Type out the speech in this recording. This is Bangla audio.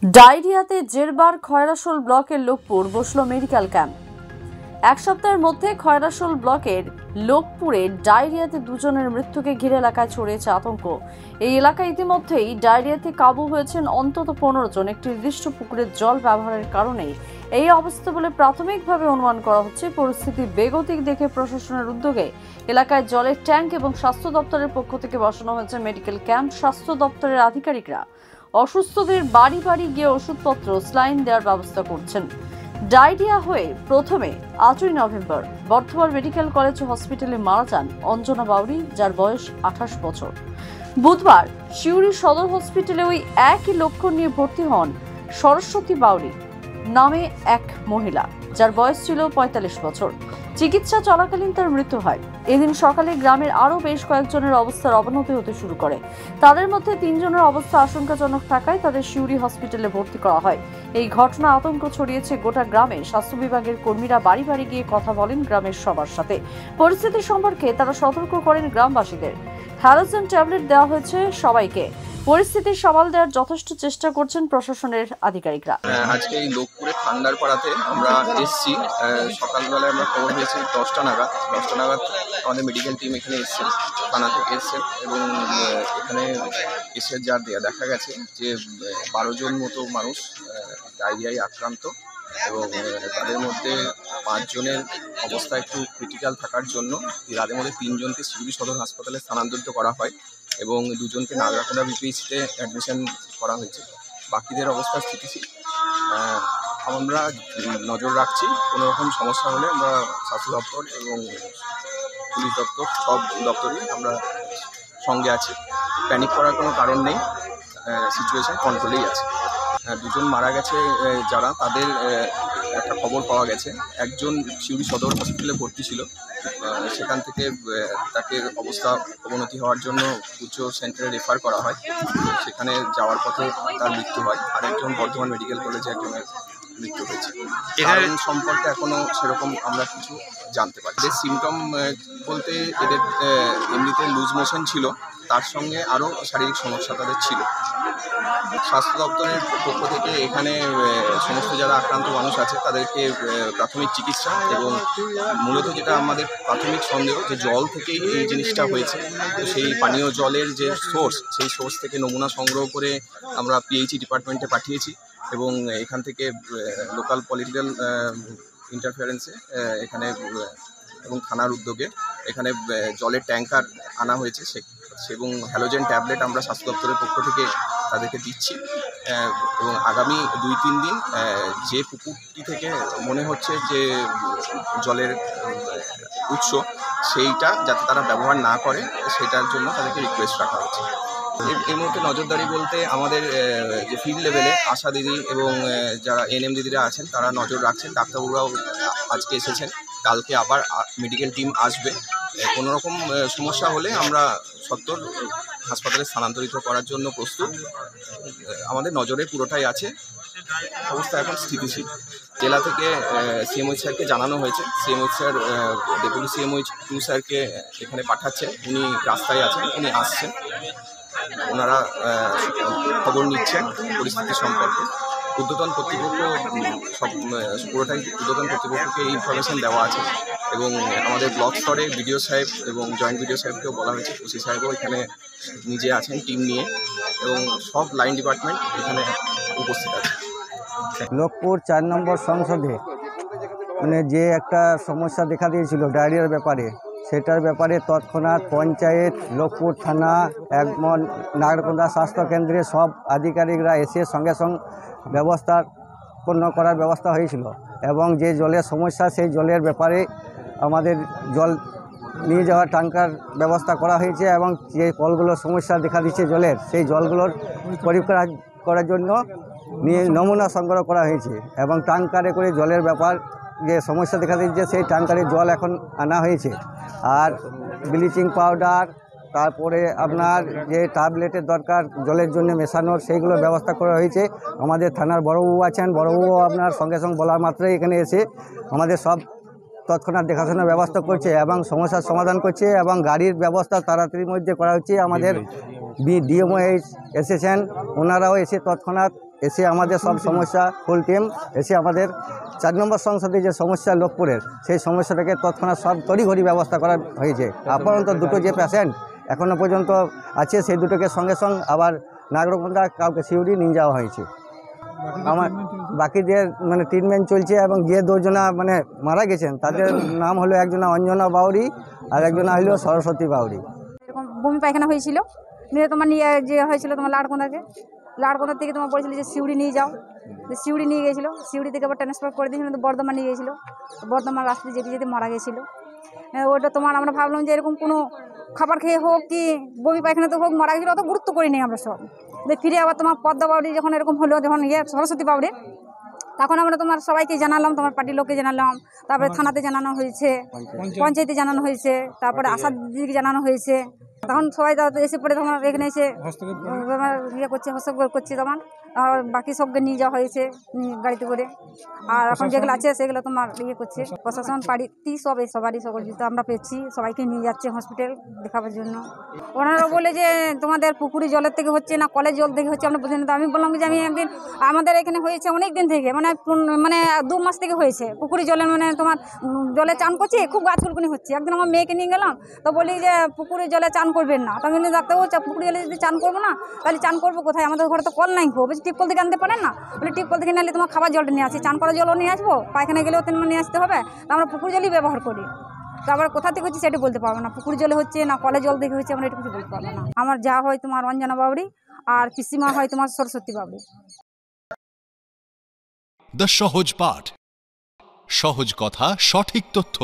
ডায়রিয়াতে জেরবার খয়রাশোল ব্লকের লোকপুর বসল মেডিকেল ক্যাম্প। এক সপ্তাহের মধ্যে খয়রাশোল ব্লকের লোকপুরে ডায়রিয়াতে দুজনের মৃত্যুকে ঘিরে এলাকায় ছড়িয়েছে আতঙ্ক। এই এলাকায় ইতিমধ্যেই ডায়রিয়াতে কাবু হয়েছেন অন্তত 15 জন। একটি নির্দিষ্ট পুকুরের জল ব্যবহারের কারণেই এই অবস্থা বলে প্রাথমিকভাবে অনুমান করা হচ্ছে। পরিস্থিতি বেগতিক দেখে প্রশাসনের উদ্যোগে এলাকায় জলের ট্যাঙ্ক এবং স্বাস্থ্য দপ্তরের পক্ষ থেকে বসানো হয়েছে মেডিকেল ক্যাম্প। স্বাস্থ্য দপ্তরের আধিকারিকরা অসুস্থদের বাড়ি বাড়ি গিয়ে ওষুধপত্র স্লাইন দেওয়ার ব্যবস্থা করছেন। ডায়রিয়া হয়ে প্রথমে 8ই নভেম্বর বর্ধমান মেডিকেল কলেজ হসপিটালে মারা যান অঞ্জনা বাউরি, যার বয়স 28 বছর। বুধবার সিউড়ি সদর হসপিটালে ওই একই লক্ষণ নিয়ে ভর্তি হন সরস্বতী বাউরি নামে এক মহিলা, যার বয়স ছিল 45 বছর। চিকিৎসা চলাকালীন তার মৃত্যু হয়। এদিন সকালে গ্রামের আরও বেশ কয়েকজনের অবস্থার অবনতি হতে শুরু করে। তাদের মধ্যে 3 জনের অবস্থা আশঙ্কাজনক থাকায় তাদের সিউড়ি হসপিটালে ভর্তি করা হয়। এই ঘটনা আতঙ্ক ছড়িয়েছে গোটা গ্রামে। স্বাস্থ্য বিভাগের কর্মীরা বাড়ি বাড়ি গিয়ে কথা বলেন গ্রামের সবার সাথে। পরিস্থিতি সম্পর্কে তারা সতর্ক করেন গ্রামবাসীদের। হ্যালোজেন ট্যাবলেট দেওয়া হয়েছে সবাইকে। পরিস্থিতি সামাল দেওয়ার যথেষ্ট চেষ্টা করছেন প্রশাসনের আধিকারিকরা। আজকে এই লোকপুরে ঠান্ডার পাড়াতে আমরা এসছি। সকালবেলায় আমরা খবর পেয়েছি 10টা নাগাদ আমাদের মেডিকেল টিম এখানে এসছে, থানা থেকে এসছে এবং এখানে এসে যা দেখা গেছে যে 12 জন মতো মানুষ ডায়রিয়ায় আক্রান্ত এবং তাদের মধ্যে 5 জনের অবস্থা একটু ক্রিটিক্যাল থাকার জন্য তাদের মধ্যে 3 জনকে সিউড়ি সদর হাসপাতালে স্থানান্তরিত করা হয় এবং 2 জনকে নাগরাকোনা বিপিএইচতে অ্যাডমিশন করা হয়েছে। বাকিদের অবস্থা স্থিতিশীল। আমরা নজর রাখছি, কোনো রকম সমস্যা হলে আমরা স্বাস্থ্য দপ্তর এবং পুলিশ দপ্তর সব দপ্তরই আমরা সঙ্গে আছি। প্যানিক করার কোনো কারণ নেই, সিচুয়েশন কন্ট্রোলেই আছে। 2 জন মারা গেছে যারা, তাদের একটা খবর পাওয়া গেছে। একজন সিউড়ি সদর হসপিটালে ভর্তি ছিল, সেখান থেকে তাকে অবস্থা অবনতি হওয়ার জন্য উচ্চ সেন্টারে রেফার করা হয়। সেখানে যাওয়ার পথে তার মৃত্যু হয়। আর একজন বর্ধমান মেডিকেল কলেজে একজনের মৃত্যু হয়েছে। কারণ সম্পর্কে এখনও সেরকম আমরা কিছু জানতে পারি। এদের সিমটম বলতে এদের এমনিতে লুজ মোশন ছিল, তার সঙ্গে আরও শারীরিক সমস্যা তাদের ছিল। স্বাস্থ্য দপ্তরের পক্ষ থেকে এখানে সমস্ত যারা আক্রান্ত মানুষ আছে তাদেরকে প্রাথমিক চিকিৎসা এবং মূলত যেটা আমাদের প্রাথমিক সন্দেহ যে জল থেকেই এই জিনিসটা হয়েছে, তো সেই পানীয় জলের যে সোর্স, সেই সোর্স থেকে নমুনা সংগ্রহ করে আমরা পিএইচই ডিপার্টমেন্টে পাঠিয়েছি এবং এখান থেকে লোকাল পলিটিক্যাল ইন্টারফারেন্সে এখানে এবং থানার উদ্যোগে এখানে জলের ট্যাঙ্কার আনা হয়েছে এবং হ্যালোজেন ট্যাবলেট আমরা স্বাস্থ্য দপ্তরের পক্ষ থেকে তাদেরকে দিচ্ছি এবং আগামী 2-3 দিন যে পুকুরটি থেকে মনে হচ্ছে যে জলের উৎস, সেইটা যাতে তারা ব্যবহার না করে সেটার জন্য তাদেরকে রিকোয়েস্ট রাখা হচ্ছে। এই মুহূর্তে নজরদারি বলতে আমাদের যে ফিল্ড লেভেলে আশা দিদি এবং যারা এনএম দিদিরা আছেন তারা নজর রাখছেন। ডাক্তারবাবুরাও আজকে এসেছেন, কালকে আবার মেডিকেল টিম আসবে। কোনো রকম সমস্যা হলে আমরা সত্বর হাসপাতালে স্থানান্তরিত করার জন্য প্রস্তুত। আমাদের নজরে পুরোটাই আছে, অবস্থা এখন স্থিতিশীল। জেলা থেকে সিএমওইচ স্যারকে জানানো হয়েছে। সিএমওইচ স্যার ডেপুটি সিএমওইচ 2 স্যারকে এখানে পাঠাচ্ছেন। উনি রাস্তায় আছেন, উনি আসছেন, ওনারা খবর নিচ্ছেন পরিস্থিতি সম্পর্কে। ঊর্ধ্বতন কর্তৃপক্ষ সব পুরোটাই ঊর্ধ্বতন কর্তৃপক্ষকে এই ইনফরমেশন দেওয়া আছে এবং আমাদের ব্লক স্তরে বিডিও সাহেব এবং জয়েন্ট বিডিও সাহেবকেও বলা হয়েছে। ওসি সাহেবও এখানে নিজে আছেন টিম নিয়ে এবং সব লাইন ডিপার্টমেন্ট এখানে উপস্থিত আছে। লোকপুর 4 নম্বর সংসদে মানে যে একটা সমস্যা দেখা দিয়েছিল ডায়রিয়ার ব্যাপারে, সেটার ব্যাপারে তৎক্ষণাৎ পঞ্চায়েত, লোকপুর থানা, একমন নাগরকোনা স্বাস্থ্যকেন্দ্রে সব আধিকারিকরা এসে সঙ্গে সঙ্গে ব্যবস্থাপন্ন করার ব্যবস্থা হয়েছিল এবং যে জলের সমস্যা সেই জলের ব্যাপারে আমাদের জল নিয়ে যাওয়ার ট্যাঙ্কার ব্যবস্থা করা হয়েছে এবং যে কলগুলোর সমস্যা দেখা দিচ্ছে জলের, সেই জলগুলোর পরীক্ষা করার জন্য নিয়ে নমুনা সংগ্রহ করা হয়েছে এবং ট্যাঙ্কারে করে জলের ব্যাপার যে সমস্যা দেখা দিচ্ছে সেই ট্যাঙ্কারে জল এখন আনা হয়েছে। আর ব্লিচিং পাউডার, তারপরে আপনার যে ট্যাবলেটের দরকার জলের জন্য মেশানোর, সেইগুলোর ব্যবস্থা করা হয়েছে। আমাদের থানার বড়বাবু আছেন, বড়বাবু আপনার সঙ্গে সঙ্গে বলার মাত্রই এখানে এসে আমাদের সব তৎক্ষণাৎ দেখাশোনার ব্যবস্থা করছে এবং সমস্যার সমাধান করছে এবং গাড়ির ব্যবস্থা তাড়াতাড়ির মধ্যে করা হচ্ছে। আমাদের ডিএমও এসেছেন, ওনারাও এসে তৎক্ষণাৎ এসে আমাদের সব সমস্যা ফুল টিম এসে আমাদের 4 নম্বর সংসদে যে সমস্যা লোকপুরের সেই সমস্যাটাকে তৎক্ষণাৎ সব তড়িঘড়ি ব্যবস্থা করা হয়েছে। আপাতত দুটো যে পেশেন্ট এখনও পর্যন্ত আছে সেই দুটোকে সঙ্গে সঙ্গে আবার নাগরকোন্দা কাউকে সিউড়ি নিয়ে যাওয়া হয়েছে। আমার বাকিদের মানে ট্রিটমেন্ট চলছে এবং যে দুজনা মানে মারা গেছেন তাদের নাম হলো একজনা অঞ্জনা বাউরি আর একজনা হলো সরস্বতী বাউরি। এরকম বমি পায়খানা হয়েছিল, নিয়ে তোমার নিয়ে যে হয়েছিল তোমার লাড়কোন্দা থেকে তোমার বলেছিল যে সিউড়ি নিয়ে যাও, যে সিউড়ি নিয়ে গেছিলো, সিউড়ি থেকে আবার ট্রান্সফার করে দিয়েছিল তো বর্ধমান নিয়ে গেছিলো, বর্ধমান রাস্তায় যেতে যেতে মারা গেছিলো। ওটা তোমার আমরা ভাবলাম যে এরকম কোনো খাবার খেয়ে হোক কি বমি পায়খানাতে হোক মারা গেছিলো, অত গুরুত্ব করি নেই আমরা সব। ফিরে আবার তোমার পদ্মা বাউরি যখন এরকম হলো, যখন সরস্বতী বাউরি, তখন আমরা তোমার সবাইকে জানালাম, তোমার পার্টির লোককে জানালাম, তারপরে থানাতে জানানো হয়েছে, পঞ্চায়েতে জানানো হয়েছে, তারপরে আশা দিদিকে জানানো হয়েছে। তখন সবাই এসে পড়ে তোমার এখানে এসে ইয়ে করছে, হস্তক্ষেপ করছে। তোমার আর বাকি সবকে নিয়ে যাওয়া হয়েছে গাড়িতে করে। আর এখন যেগুলো আছে সেগুলো তোমার ইয়ে করছে প্রশাসন, পাড়িতে সবারই সহযোগিতা আমরা পেয়েছি, সবাইকে নিয়ে যাচ্ছে হসপিটাল দেখাবার জন্য। ওনারা বলে যে তোমাদের পুকুরি জলের থেকে হচ্ছে না কলের জল থেকে হচ্ছে, আমরা বুঝি না। তো আমি বললাম যে আমি একদিন আমাদের এখানে হয়েছে অনেক দিন থেকে, মানে 2 মাস থেকে হয়েছে পুকুরি জলের, মানে তোমার জলে চান করছি, খুব গাছ ফুলকুনি হচ্ছে। একদিন আমার মেয়েকে নিয়ে গেলাম, তো বলি যে পুকুরি জলে চান করবেন না। তো আমি বলি ডাক্তারবাবু পুকুরি জলে যদি চান করবো না তাহলে চান করবো কোথায়, আমাদের ঘরে তো কল নাই, বলছি টিপকল থেকে আনতে পারেন না। বলে টিপকল থেকে নিলে তোমার খাবার জলটা নিয়ে আসি, চান করার জলও নিয়ে আসবো, পায়খানা গেলেও তেমন নিয়ে আসতে হবে, তো আমরা পুকুর জলই ব্যবহার করি। তো আবার কোথা থেকে হচ্ছে সেটা বলতে পারবো না, পুকুর জলে হচ্ছে না কলের জল থেকে হচ্ছে আমরা এটা কিছু বলতে পারবো না। আমার যা হয় তোমার অঞ্জনা বাউরি আর পিসিমা হয় তোমার সরস্বতী বাউরি। দ্য সহজ পাঠ, সহজ কথা, সঠিক তথ্য।